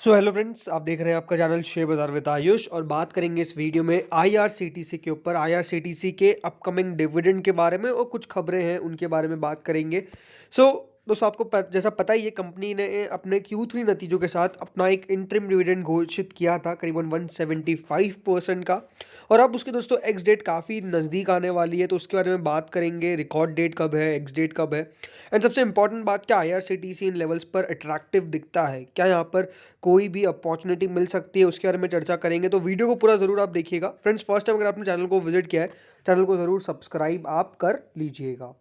So hello friends, आप देख रहे हैं आपका चैनल शेयर बाजार विद आयुष और बात करेंगे इस वीडियो में आईआरसीटीसी के ऊपर। आईआरसीटीसी के अपकमिंग डिविडेंड के बारे में और कुछ खबरें हैं उनके बारे में बात करेंगे। सो दोस्तों, आपको जैसा पता ही है, कंपनी ने अपने Q3 नतीजों के साथ अपना एक इंटरिम डिविडेंड घोषित किया था करीबन 175% का। और अब उसके दोस्तों एक्स डेट काफ़ी नज़दीक आने वाली है, तो उसके बारे में बात करेंगे। रिकॉर्ड डेट कब है, एक्स डेट कब है, एंड सबसे इंपॉर्टेंट बात, क्या आईआरसीटीसी इन लेवल्स पर अट्रैक्टिव दिखता है, क्या यहाँ पर कोई भी अपॉर्चुनिटी मिल सकती है, उसके बारे में चर्चा करेंगे। तो वीडियो को पूरा ज़रूर आप देखिएगा। फ्रेंड्स, फर्स्ट टाइम अगर आपने चैनल को विजिट किया है, चैनल को ज़रूर सब्सक्राइब आप कर लीजिएगा।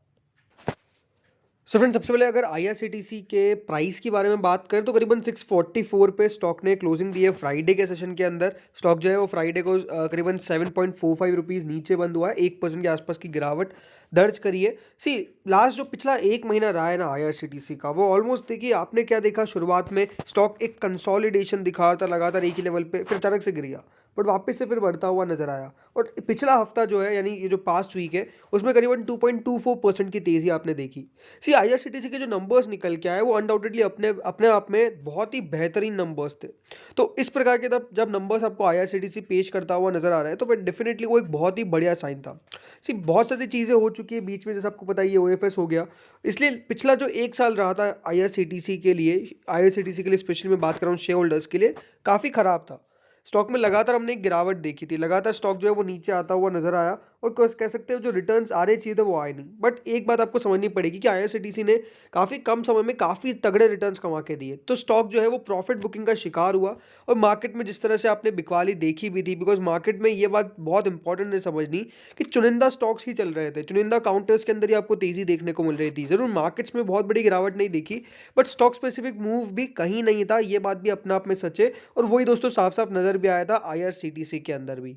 सो फ्रेंड्स, सबसे पहले अगर आईआरसीटीसी के प्राइस के बारे में बात करें तो करीबन 644 पे स्टॉक ने क्लोजिंग दी है। फ्राइडे के सेशन के अंदर स्टॉक जो है वो फ्राइडे को करीबन 7.45 रुपीज़ नीचे बंद हुआ है। 1% के आसपास की गिरावट दर्ज करी है। सी, लास्ट जो पिछला एक महीना रहा है ना आईआरसीटीसी का, वो ऑलमोस्ट देखिए आपने क्या देखा, शुरुआत में स्टॉक एक कंसोलिडेशन दिखा रहा था लगातार एक ही लेवल पे, फिर अचानक से गिर गया, बट वापस से फिर बढ़ता हुआ नजर आया। और पिछला हफ्ता जो है, यानी ये जो पास्ट वीक है, उसमें करीबन 2.24% की तेज़ी आपने देखी। सी, आईआरसीटीसी के जो नंबर्स निकल के आए वो अनडाउटेडली अपने अपने आप में बहुत ही बेहतरीन नंबर्स थे। तो इस प्रकार के जब नंबर्स आपको आईआरसीटीसी पेश करता हुआ नजर आ रहा है, तो फिर डेफिनेटली वो एक बहुत ही बढ़िया साइन था। सी, बहुत सारी चीज़ें हो चुकी है बीच में, जैसे आपको पता ही है ओएफएस हो गया। इसलिए पिछला जो एक साल रहा था आईआरसीटीसी के लिए स्पेशली मैं बात कर रहा हूँ शेयर होल्डर्स के लिए, काफ़ी ख़राब था। स्टॉक में लगातार हमने एक गिरावट देखी थी, लगातार स्टॉक जो है वो नीचे आता हुआ नजर आया, और कह सकते हो जो रिटर्न्स आने चाहिए थे वो आए नहीं। बट एक बात आपको समझनी पड़ेगी कि आईआरसीटीसी ने काफ़ी कम समय में काफ़ी तगड़े रिटर्न्स कमा के दिए, तो स्टॉक जो है वो प्रॉफिट बुकिंग का शिकार हुआ। और मार्केट में जिस तरह से आपने बिकवाली देखी भी थी, बिकॉज मार्केट में ये बात बहुत इंपॉर्टेंट है समझनी कि चुनिंदा स्टॉक्स ही चल रहे थे, चुनिंदा काउंटर्स के अंदर ही आपको तेज़ी देखने को मिल रही थी। ज़रूर मार्केट्स में बहुत बड़ी गिरावट नहीं देखी, बट स्टॉक स्पेसिफिक मूव भी कहीं नहीं था, ये बात भी अपने आप में सच है। और वही दोस्तों साफ साफ नज़र भी आया था आईआरसीटीसी के अंदर भी।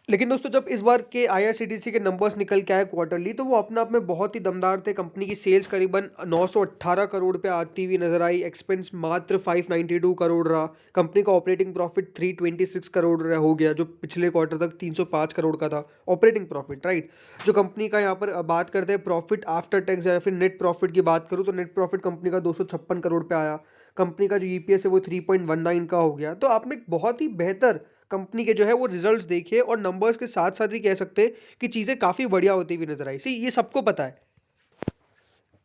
लेकिन दोस्तों, जब इस बार के आईआरसीटीसी के नंबर्स निकल के आए क्वार्टरली, तो वो अपने आप में बहुत ही दमदार थे। कंपनी की सेल्स करीबन 918 करोड़ पे आती हुई नजर आई। एक्सपेंस मात्र 592 करोड़ रहा। कंपनी का ऑपरेटिंग प्रॉफिट 326 करोड़ हो गया, जो पिछले क्वार्टर तक 305 करोड़ का था ऑपरेटिंग प्रॉफिट, राइट। जो कंपनी का यहाँ पर बात करते हैं प्रॉफिट आफ्टर टैक्स या फिर नेट प्रॉफिट की बात करूँ, तो नेट प्रॉफिट कंपनी का 256 करोड़ पे आया। कंपनी का जो ईपीएस है वो 3.19 का हो गया। तो आपने बहुत ही बेहतर कंपनी के जो है वो रिजल्ट्स देखिए, और नंबर्स के साथ साथ ही कह सकते हैं कि चीज़ें काफ़ी बढ़िया होती हुई नजर आई। सी, ये सबको पता है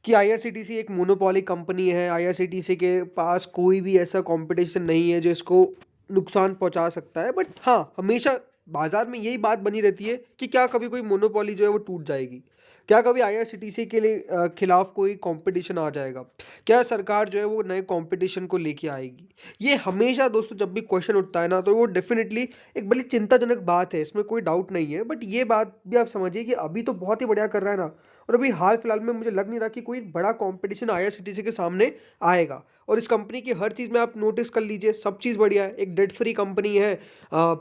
कि आईआरसीटीसी एक मोनोपोली कंपनी है। आईआरसीटीसी के पास कोई भी ऐसा कंपटीशन नहीं है जो इसको नुकसान पहुंचा सकता है। बट हाँ, हमेशा बाजार में यही बात बनी रहती है कि क्या कभी कोई मोनोपोली जो है वो टूट जाएगी, क्या कभी आईआरसीटीसी के लिए खिलाफ कोई कंपटीशन आ जाएगा, क्या सरकार जो है वो नए कंपटीशन को लेके आएगी। ये हमेशा दोस्तों जब भी क्वेश्चन उठता है ना, तो वो डेफिनेटली एक बड़ी चिंताजनक बात है, इसमें कोई डाउट नहीं है। बट ये बात भी आप समझिए कि अभी तो बहुत ही बढ़िया कर रहा है ना, और अभी हाल फिलहाल में मुझे लग नहीं रहा कि कोई बड़ा कंपटीशन आईआरसीटीसी के सामने आएगा। और इस कंपनी की हर चीज़ में आप नोटिस कर लीजिए, सब चीज़ बढ़िया है। एक डेट फ्री कंपनी है, अ,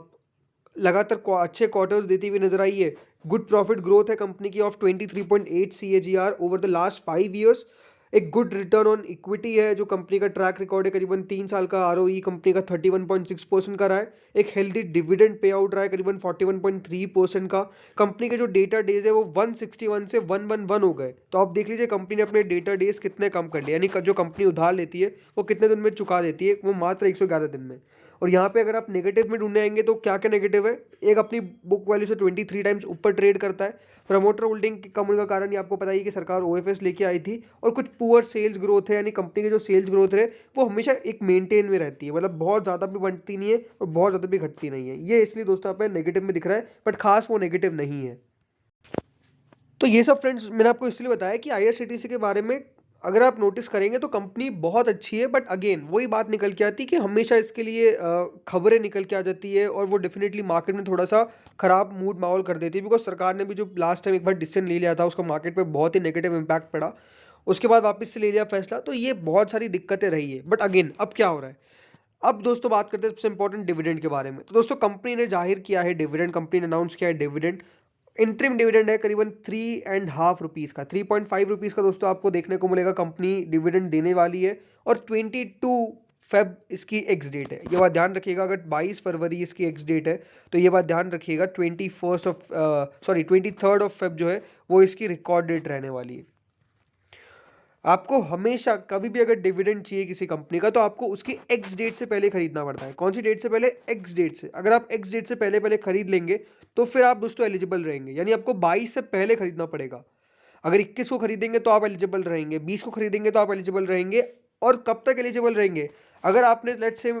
लगातार अच्छे क्वार्टर्स देती हुई नजर आई है। गुड प्रॉफिट ग्रोथ है कंपनी की of 23.8 CAGR over the last 5 years. एक गुड रिटर्न ऑन इक्विटी है जो कंपनी का ट्रैक रिकॉर्ड है, करीबन 3 साल का आरओई कंपनी का 31.6% का रहा है। एक हेल्दी डिविडेंड पे आउट रहा है करीबन 41.3% का। कंपनी के जो डेटा डेज है वो 161 से 111 हो गए। तो आप देख लीजिए कंपनी ने अपने डेटा डेज कितने कम कर लिए, यानी जो कंपनी उधार लेती है वो कितने दिन में चुका देती है, वो मात्र 111 दिन में। और यहाँ पे अगर आप नेगेटिव में ढूंढने आएंगे तो क्या क्या नेगेटिव है, एक अपनी बुक वैल्यू से 23 टाइम्स ऊपर ट्रेड करता है। प्रमोटर होल्डिंग कम होने का कारण ये आपको पता ही कि सरकार ओएफएस लेके आई थी। और कुछ पुअर सेल्स ग्रोथ है, यानी कंपनी की जो सेल्स ग्रोथ है वो हमेशा एक मेंटेन में रहती है, मतलब बहुत ज़्यादा भी बढ़ती नहीं है और बहुत ज़्यादा भी घटती नहीं है। ये इसलिए दोस्तों आप नेगेटिव में दिख रहा है, बट खास वो नेगेटिव नहीं है। तो ये सब फ्रेंड्स मैंने आपको इसलिए बताया कि आईआरसीटीसी के बारे में अगर आप नोटिस करेंगे तो कंपनी बहुत अच्छी है। बट अगेन वही बात निकल के आती है कि हमेशा इसके लिए खबरें निकल के आ जाती है, और वो डेफिनेटली मार्केट में थोड़ा सा खराब मूड माहौल कर देती है। बिकॉज सरकार ने भी जो लास्ट टाइम एक बार डिसीजन ले लिया था, उसका मार्केट पे बहुत ही नेगेटिव इम्पैक्ट पड़ा। उसके बाद वापस से ले लिया फैसला, तो ये बहुत सारी दिक्कतें रही है। बट अगेन अब क्या हो रहा है, अब दोस्तों बात करते हैं सबसे इंपॉर्टेंट डिविडेंड के बारे में। तो दोस्तों कंपनी ने जाहिर किया है डिविडेंड, कंपनी ने अनाउंस किया है डिविडेंड। इंटरिम डिविडेंड है करीबन 3.5 रुपीज़ का, 3.5 रुपीज़ का दोस्तों आपको देखने को मिलेगा कंपनी डिविडेंड देने वाली है। और 22 फेब इसकी एक्स डेट है, ये बात ध्यान रखिएगा। अगर 22 फरवरी इसकी एक्स डेट है तो ये बात ध्यान रखिएगा, 23rd ऑफ फेब जो है वो इसकी रिकॉर्ड डेट रहने वाली है। आपको हमेशा कभी भी अगर डिविडेंड चाहिए किसी कंपनी का तो आपको उसकी एक्स डेट से पहले खरीदना पड़ता है। कौन सी डेट से पहले? एक्स डेट से। अगर आप एक्स डेट से पहले पहले खरीद लेंगे तो फिर आप दोस्तों एलिजिबल रहेंगे, यानी आपको 22 से पहले खरीदना पड़ेगा। अगर 21 को खरीदेंगे तो आप एलिजिबल रहेंगे, 20 को खरीदेंगे तो आप एलिजिबल रहेंगे। और कब तक एलिजिबल रहेंगे? अगर आपने लेट्स से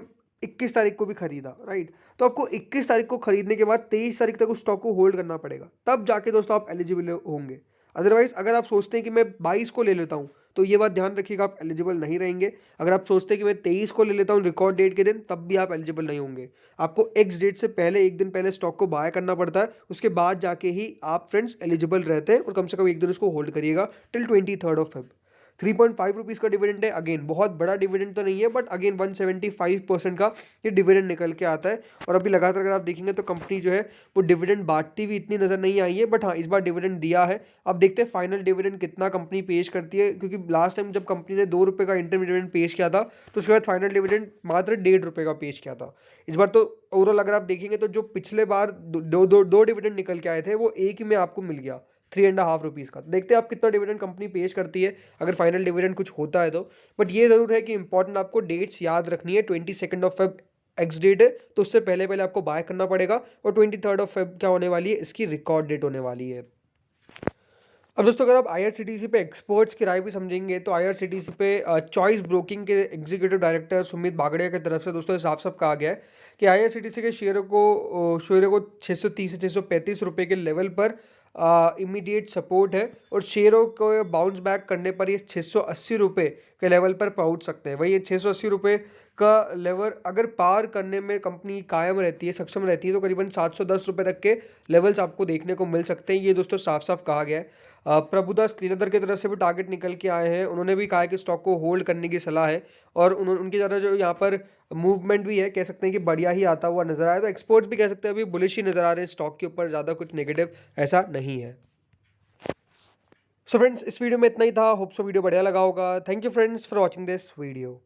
21 तारीख को भी खरीदा, राइट, तो आपको 21 तारीख को खरीदने के बाद 23 तारीख तक उस स्टॉक को होल्ड करना पड़ेगा, तब जाके दोस्तों आप एलिजिबल होंगे। अदरवाइज अगर आप सोचते हैं कि मैं 22 को ले लेता हूँ तो ये बात ध्यान रखिएगा, आप एलिजिबल नहीं रहेंगे। अगर आप सोचते हैं कि मैं 23 को ले लेता हूँ रिकॉर्ड डेट के दिन, तब भी आप एलिजिबल नहीं होंगे। आपको एक्स डेट से पहले एक दिन पहले स्टॉक को बाय करना पड़ता है, उसके बाद जाके ही आप फ्रेंड्स एलिजिबल रहते हैं। और कम से कम एक दिन उसको होल्ड करिएगा टिल 23 ऑफ फेब। 3.5 रुपीज़ का डिविडेंड है। अगेन बहुत बड़ा डिविडेंड तो नहीं है, बट अगेन 175% का ये डिविडेंड निकल के आता है। और अभी लगातार अगर आप देखेंगे तो कंपनी जो है वो डिविडेंड बांटती हुई इतनी नज़र नहीं आई है, बट हाँ इस बार डिविडेंड दिया है। अब देखते हैं फाइनल डिविडेंड कितना कंपनी पेश करती है, क्योंकि लास्ट टाइम जब कंपनी ने 2 रुपये का इंटरम डिविडेंड पेश किया था तो उसके बाद फाइनल डिविडेंड मात्र 1.5 रुपये का पेश किया था। इस बार तो ओवरऑल अगर आप देखेंगे तो जो पिछले बार दो डिविडेंड निकल के आए थे वो एक ही में आपको मिल गया, 3.5 रुपीज़ का। देखते हैं आप कितना डिविडेंड कंपनी पेश करती है, अगर फाइनल डिविडेंड कुछ होता है तो। बट ये ज़रूर है कि इंपॉर्टेंट आपको डेट्स याद रखनी है। 22 ऑफ फेब एक्स डेट है, तो उससे पहले पहले आपको बाय करना पड़ेगा। और 23 ऑफ फेब क्या होने वाली है? इसकी रिकॉर्ड डेट होने वाली है। अब दोस्तों अगर आप IRCTC पे एक्सपर्ट्स की राय भी समझेंगे तो IRCTC पे चॉइस ब्रोकिंग के एग्जीक्यूटिव डायरेक्टर सुमित बागड़िया की तरफ से दोस्तों साफ साफ कहा गया है कि IRCTC के शेयरों को 630 से 635 रुपये के लेवल पर इमीडिएट सपोर्ट है। और शेयरों को बाउंस बैक करने पर ये 680 रुपये के लेवल पर पहुंच सकते हैं। वही ये 680 रुपये का लेवल अगर पार करने में कंपनी कायम रहती है, सक्षम रहती है, तो करीबन 710 रुपये तक के लेवल्स आपको देखने को मिल सकते हैं। ये दोस्तों साफ साफ कहा गया है। प्रभुदास श्रीधर की तरफ से भी टारगेट निकल के आए हैं। उन्होंने भी कहा है कि स्टॉक को होल्ड करने की सलाह है। और उनकी ज़्यादा जो यहाँ पर मूवमेंट भी है, कह सकते हैं कि बढ़िया ही आता हुआ नजर आया। तो एक्सपर्ट्स भी कह सकते हैं अभी बुलिश ही नजर आ रहे हैं स्टॉक के ऊपर, ज़्यादा कुछ नेगेटिव ऐसा नहीं है। सो फ्रेंड्स इस वीडियो में इतना ही था। होप सो वीडियो बढ़िया लगा होगा। Thank you friends for watching this video.